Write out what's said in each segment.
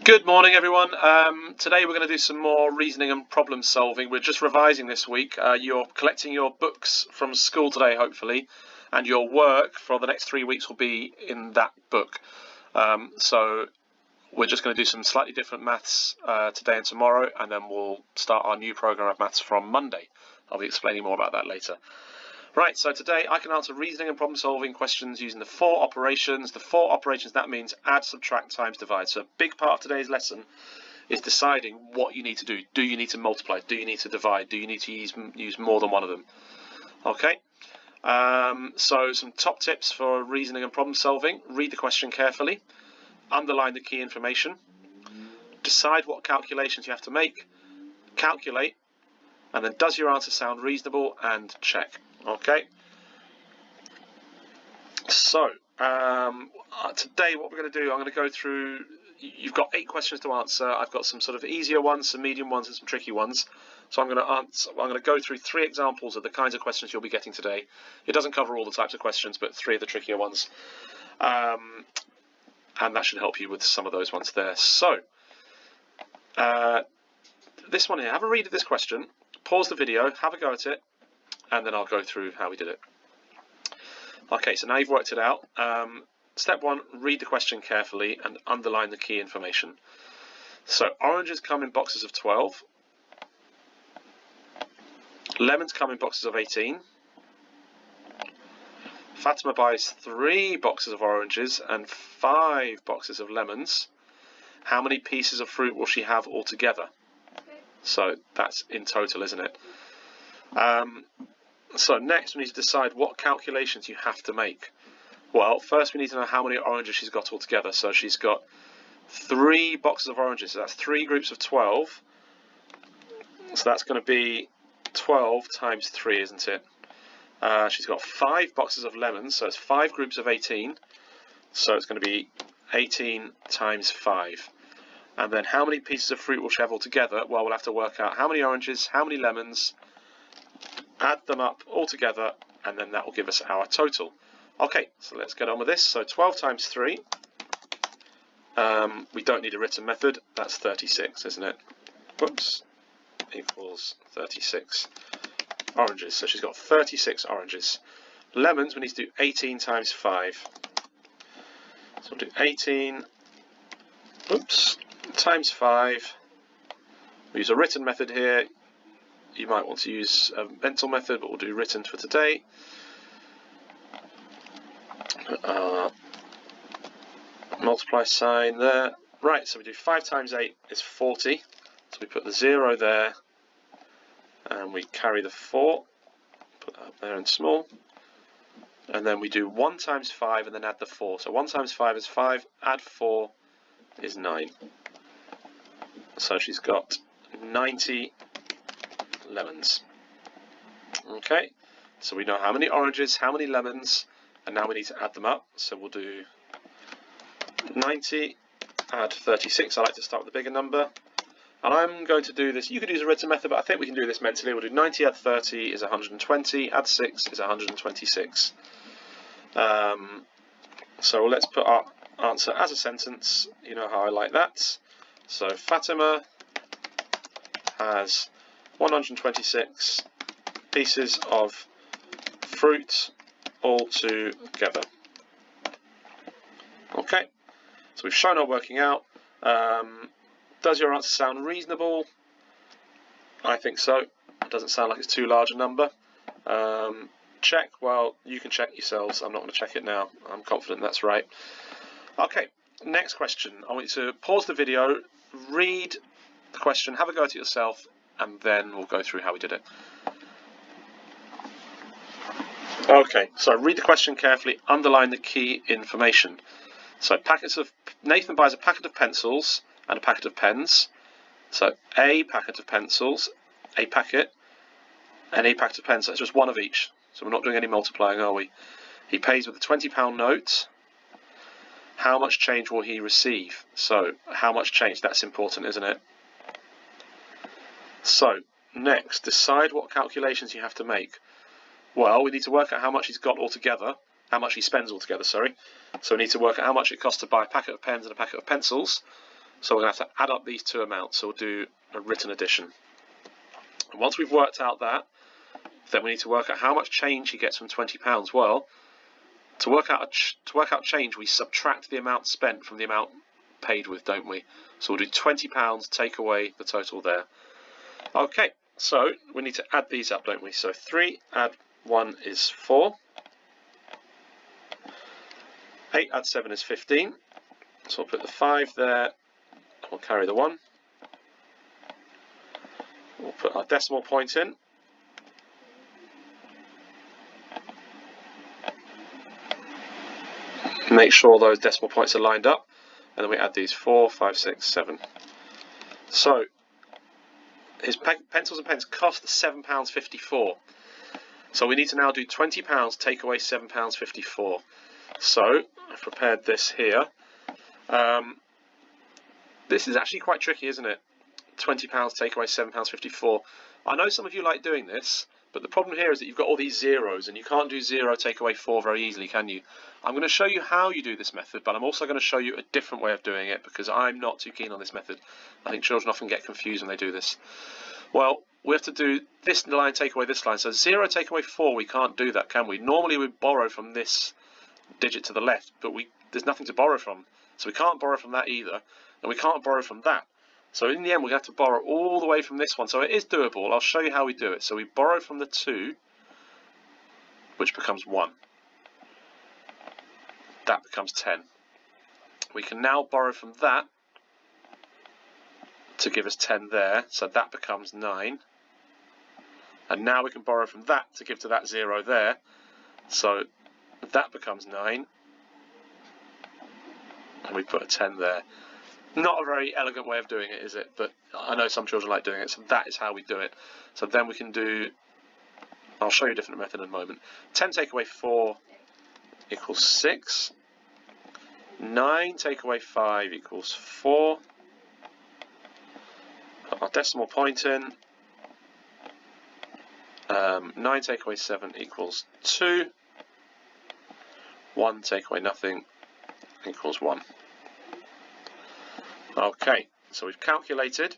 Good morning, everyone. Today we're going to do some more reasoning and problem solving. We're just revising this week. You're collecting your books from school today, hopefully, and your work for the next 3 weeks will be in that book. So we're just going to do some slightly different maths today and tomorrow, and then we'll start our new program of maths from Monday. I'll be explaining more about that later. Right, so today I can answer reasoning and problem solving questions using the four operations. The four operations, that means add, subtract, times, divide. So a big part of today's lesson is deciding what you need to do. Do you need to multiply? Do you need to divide? Do you need to use more than one of them? Okay, so some top tips for reasoning and problem solving. Read the question carefully. Underline the key information. Decide what calculations you have to make. Calculate. And then does your answer sound reasonable? And check. Okay. So today what we're going to do, I'm going to go through, you've got 8 questions to answer. I've got some sort of easier ones, some medium ones and some tricky ones. So I'm going to go through 3 examples of the kinds of questions you'll be getting today. It doesn't cover all the types of questions, but 3 of the trickier ones. And that should help you with some of those ones there. So this one here, have a read of this question, pause the video, have a go at it, and then I'll go through how we did it. Okay, so now you've worked it out. Step 1, read the question carefully and underline the key information. So oranges come in boxes of 12. Lemons come in boxes of 18. Fatima buys 3 boxes of oranges and 5 boxes of lemons. How many pieces of fruit will she have altogether? So that's in total, isn't it? So next we need to decide what calculations you have to make. Well, first we need to know how many oranges she's got altogether. So she's got 3 boxes of oranges, so that's 3 groups of 12. So that's going to be 12 times 3, isn't it? She's got 5 boxes of lemons, so it's 5 groups of 18. So it's going to be 18 times 5. And then how many pieces of fruit will she have altogether? Well, we'll have to work out how many oranges, how many lemons, add them up all together, and then that will give us our total. Okay, so let's get on with this. So 12 times 3, we don't need a written method, that's 36, isn't it? Whoops, equals 36 oranges. So she's got 36 oranges. Lemons, we need to do 18 times 5. So we'll do 18 times 5. We use a written method here. You might want to use a mental method, but we'll do written for today. Multiply sign there. Right, so we do 5 times 8 is 40. So we put the 0 there, and we carry the 4. Put that up there in small. And then we do 1 times 5 and then add the 4. So 1 times 5 is 5, add 4 is 9. So she's got 90 lemons. Okay, so we know how many oranges, how many lemons, and now we need to add them up. So we'll do 90, add 36. I like to start with the bigger number. And I'm going to do this, you could use a written method, but I think we can do this mentally. We'll do 90 add 30 is 120, add 6 is 126. So let's put our answer as a sentence. You know how I like that. So Fatima has 126 pieces of fruit all together. Okay, so we've shown our working out. Does your answer sound reasonable? I think so. It doesn't sound like it's too large a number. Check, well, you can check yourselves. I'm not going to check it now. I'm confident that's right. Okay, next question. I want you to pause the video, read the question, have a go at it yourself, and then we'll go through how we did it. Okay, so read the question carefully, underline the key information. So Nathan buys a packet of pencils and a packet of pens. So a packet of pencils, a packet, and a packet of pens. So it's just one of each. So we're not doing any multiplying, are we? He pays with a £20 note. How much change will he receive? So how much change? That's important, isn't it? So next, decide what calculations you have to make. Well, we need to work out how much he's got altogether, how much he spends altogether, sorry. So we need to work out how much it costs to buy a packet of pens and a packet of pencils. So we're going to have to add up these two amounts. So we'll do a written addition. And once we've worked out that, then we need to work out how much change he gets from £20. Well, to work out change, we subtract the amount spent from the amount paid with, don't we? So we'll do £20, take away the total there. Okay, so we need to add these up, don't we? So 3 add 1 is 4. 8 add 7 is 15. So we'll put the 5 there. We'll carry the 1. We'll put our decimal point in. Make sure those decimal points are lined up, and then we add these 4, 5, 6, 7. So his pencils and pens cost £7.54. So we need to now do £20, take away £7.54. So I've prepared this here. This is actually quite tricky, isn't it? £20 take away £7.54. I know some of you like doing this, but the problem here is that you've got all these zeros, and you can't do 0 take away 4 very easily, can you? I'm going to show you how you do this method, but I'm also going to show you a different way of doing it, because I'm not too keen on this method. I think children often get confused when they do this. Well, we have to do this line take away this line. So 0 take away 4, we can't do that, can we? Normally we borrow from this digit to the left, but there's nothing to borrow from. So we can't borrow from that either, and we can't borrow from that. So in the end, we're going to have to borrow all the way from this one. So it is doable. I'll show you how we do it. So we borrow from the 2, which becomes 1. That becomes 10. We can now borrow from that to give us 10 there. So that becomes 9. And now we can borrow from that to give to that 0 there. So that becomes 9. And we put a 10 there. Not a very elegant way of doing it, is it? But I know some children like doing it, so that is how we do it. So then we can do, I'll show you a different method in a moment. 10 take away 4 equals 6. 9 take away 5 equals 4. Put our decimal point in. 9 take away 7 equals 2. 1 take away nothing equals 1. Okay, so we've calculated.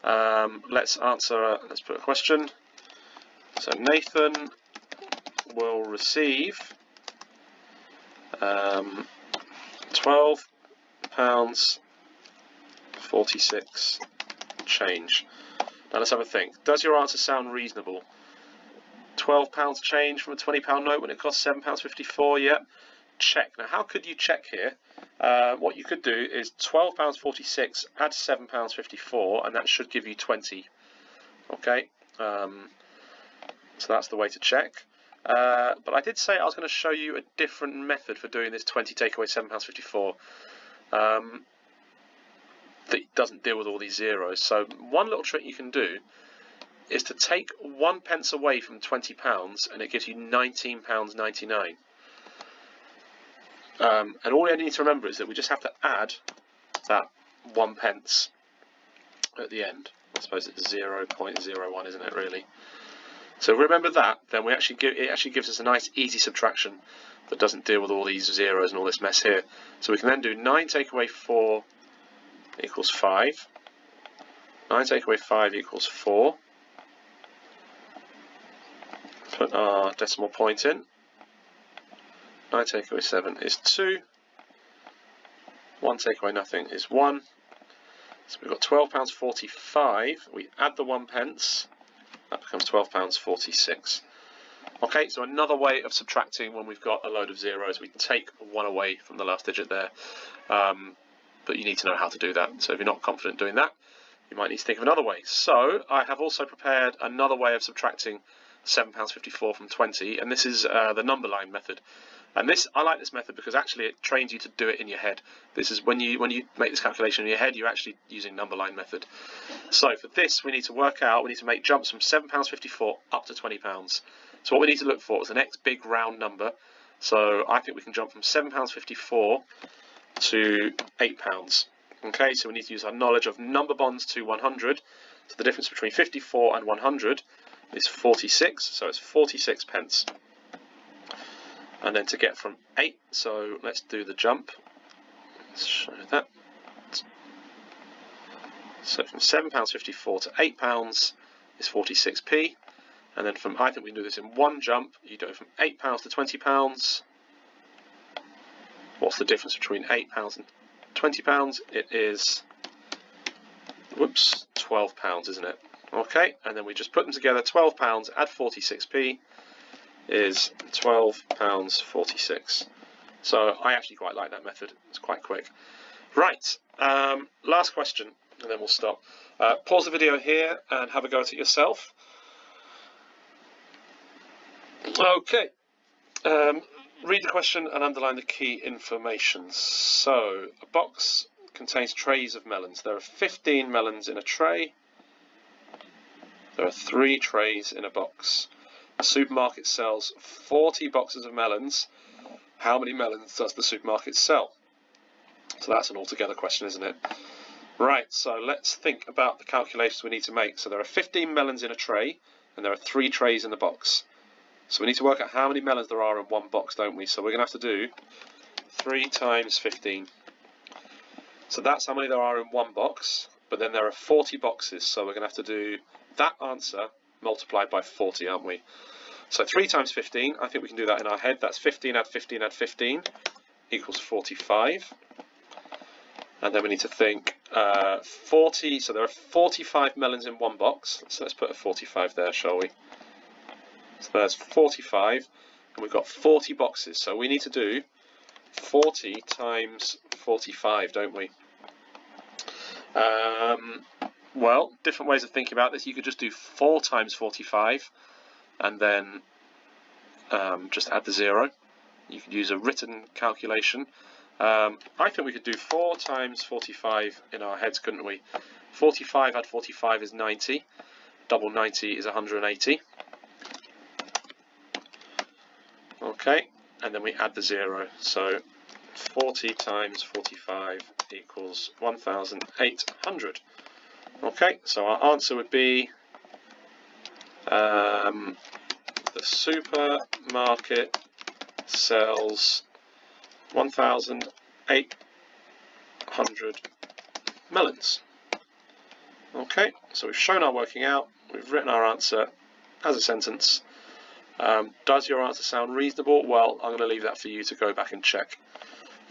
Let's put a question. So Nathan will receive £12.46 change. Now let's have a think. Does your answer sound reasonable? £12 change from a £20 note when it costs £7.54? Yep. Check. Now how could you check here? What you could do is £12.46 add £7.54, and that should give you 20. Okay, so that's the way to check. But I did say I was going to show you a different method for doing this 20 take away £7.54 that doesn't deal with all these zeros. So one little trick you can do is to take 1 pence away from £20, and it gives you £19.99. And all you need to remember is that we just have to add that 1 pence at the end. I suppose it's 0.01, isn't it, really? So if we remember that, then it actually gives us a nice easy subtraction that doesn't deal with all these zeros and all this mess here. So we can then do 9 take away 4 equals 5. 9 take away 5 equals 4. Put our decimal point in. 9 take away 7 is 2. 1 take away nothing is 1. So we've got £12.45. We add the 1 pence. That becomes £12.46. Okay, so another way of subtracting when we've got a load of zeros, we take 1 away from the last digit there. But you need to know how to do that. So if you're not confident doing that, you might need to think of another way. So I have also prepared another way of subtracting £7.54 from 20, and this is the number line method. And I like this method because actually it trains you to do it in your head. This is when you make this calculation in your head, you're actually using number line method. So for this, we need to make jumps from £7.54 up to £20. So what we need to look for is the next big round number. So I think we can jump from £7.54 to £8. Okay, so we need to use our knowledge of number bonds to 100. So the difference between 54 and 100 is 46, so it's 46 pence. And then to get from 8, so let's do the jump. Let's show that. So from £7.54 to £8 is 46p. And then from, I think we can do this in one jump. You go from £8 to £20. What's the difference between £8 and £20? It is, whoops, £12, isn't it? Okay, and then we just put them together. £12 add 46p is £12.46. So I actually quite like that method. It's quite quick. Right, last question, and then we'll stop. Pause the video here and have a go at it yourself. Okay, read the question and underline the key information. So, a box contains trays of melons. There are 15 melons in a tray. There are 3 trays in a box. The supermarket sells 40 boxes of melons. How many melons does the supermarket sell? So that's an altogether question, isn't it? Right, so let's think about the calculations we need to make. So there are 15 melons in a tray, and there are 3 trays in the box. So we need to work out how many melons there are in one box, don't we? So we're going to have to do 3 times 15. So that's how many there are in one box, but then there are 40 boxes, so we're going to have to do that answer multiplied by 40, aren't we? So 3 times 15, I think we can do that in our head. That's 15 add 15 add 15 equals 45. And then we need to think 40, so there are 45 melons in one box. So let's put a 45 there, shall we? So there's 45, and we've got 40 boxes. So we need to do 40 times 45, don't we? Well, different ways of thinking about this. You could just do 4 times 45, and then just add the 0. You could use a written calculation. I think we could do 4 times 45 in our heads, couldn't we? 45 add 45 is 90. Double 90 is 180. Okay, and then we add the 0. So 40 times 45 equals 1,800. Okay, so our answer would be the supermarket sells 1,800 melons. Okay, so we've shown our working out, we've written our answer as a sentence. Does your answer sound reasonable? Well, I'm going to leave that for you to go back and check.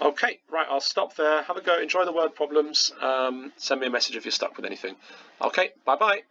Okay, right, I'll stop there. Have a go, enjoy the word problems. Send me a message if you're stuck with anything. Okay, bye-bye.